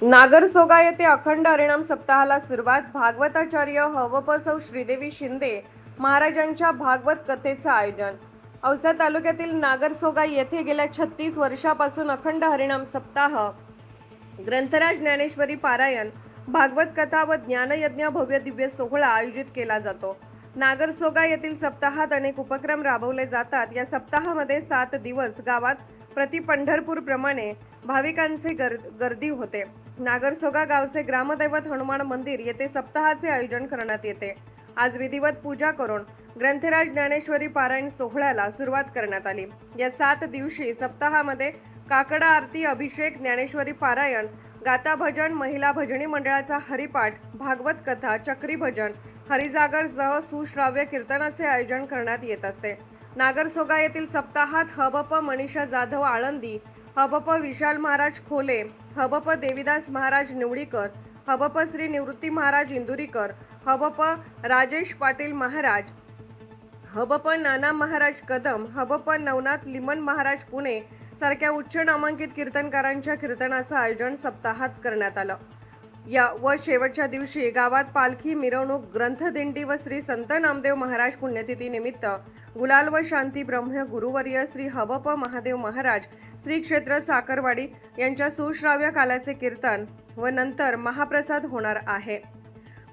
नागरसोगा येथे अखंड हरिनाम सप्ताहाला सुरुवात. भागवताचार्य हवपसौ श्रीदेवी शिंदे महाराजांच्या भागवत कथेचं आयोजन. औसा तालुक्यातील नागरसोगा येथे गेल्या 36 वर्षापासून अखंड हरिनाम सप्ताह, ग्रंथराज ज्ञानेश्वरी पारायण, भागवत कथा व ज्ञानयज्ञ भव्य दिव्य सोहळा आयोजित केला जातो. नागरसोगा येथील सप्ताहात अनेक उपक्रम राबवले जातात. या सप्ताहामध्ये 7 दिवस गावात प्रति पंढरपूर प्रमाणे भाविकांचे गर्दी होते. नागरसोगा गावचे ग्रामदैवत हनुमान मंदिर येथे सप्ताहाचे आयोजन करण्यात येते. आज विधिवत पूजा करून ग्रंथराज ज्ञानेश्वरी पारायण सोहळ्याला सुरुवात करण्यात आली. या 7 दिवशी सप्ताहामध्ये काकडा आरती, अभिषेक, ज्ञानेश्वरी पारायण, गाथा भजन, महिला भजनी मंडळाचा हरिपाठ, भागवत कथा, चक्री भजन, हरिजागर सह सुश्राव्य कीर्तनाचे आयोजन करण्यात येत असते. नागरसोगा येथील सप्ताहात हबप मनीषा जाधव आळंदी, हबप विशाल महाराज खोले, हबप देविदास महाराज निवडीकर, हबप श्री निवृत्ती महाराज इंदुरीकर, हबप राजेश पाटील महाराज, हबप नाना महाराज कदम, हबप नवनाथ लिमन महाराज पुणे सारख्या उच्च नामांकित कीर्तनकारांच्या कीर्तनाचं आयोजन सप्ताहात करण्यात आलं. व शेवटच्या दिवशी गावात पालखी मिरवणूक, ग्रंथदिंडी व श्री संत नामदेव महाराज पुण्यतिथी निमित्त गुलाल व शांती ब्रह्म गुरुवर्य श्री हबप महादेव महाराज श्री क्षेत्र चाकरवाडी यांच्या सुश्राव्य कालाचे कीर्तन व नंतर महाप्रसाद होणार आहे.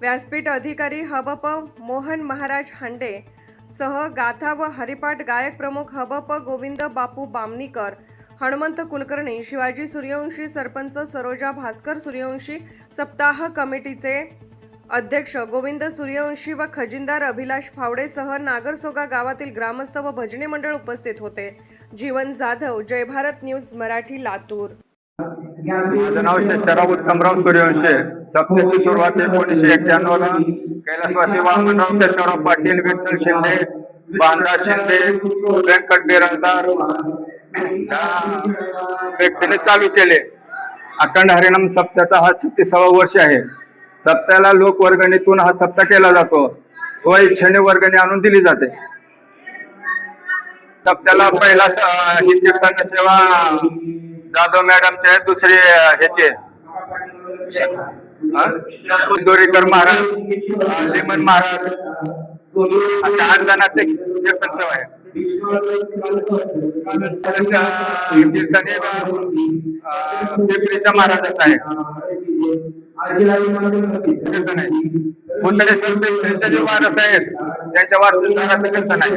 व्यासपीठ अधिकारी हबप मोहन महाराज हांडे सह गाथा व हरिपाठ गायक प्रमुख हबप गोविंद बापू बामणीकर, हनुमंत कुलकर्णी, शिवाजी सूर्यवंशी, सरपंच सरोजा भास्कर सूर्यवंशी, सप्ताह कमिटीचे अध्यक्ष गोविंद सूर्यवंशी व खजिनदार अभिलाष फावडेसह नागरसोगा गावातील ग्रामस्थ व भजनी मंडळ उपस्थित होते. जीवन जाधव, जय भारत न्यूज मराठी, लातूर. माझं नाव शराब उत्तमराव सूर्यवंशी. सप्त्याची सुरुवात 1991 ला कैलासवासी वामनराव केशवराव पाटील, विठ्ठल शिंदे, बांधा शिंदे, व्यंकट बिराजदार व्यक्तीने चालू केले. अखंड हरिनाम सप्त्याचा हा 36वा वर्ष आहे. सप्त्याला लोकवर्गणीतून हा सप्ताह केला जातो. स्वइच्छेने वर्गणी आणून दिली जाते. सप्त्याला पहिला ही कीर्तन सेवा जाधव मॅडमचे, दुसरे ह्याचे इंदोरीकर महाराज, लिमन महाराज अशा 8 जणांचे कीर्तन सेवा आहे. कीर्तन महाराजाचं आहे. कोणतरी जे वारस आहेत त्यांच्या वारसाचं कीर्तन आहे.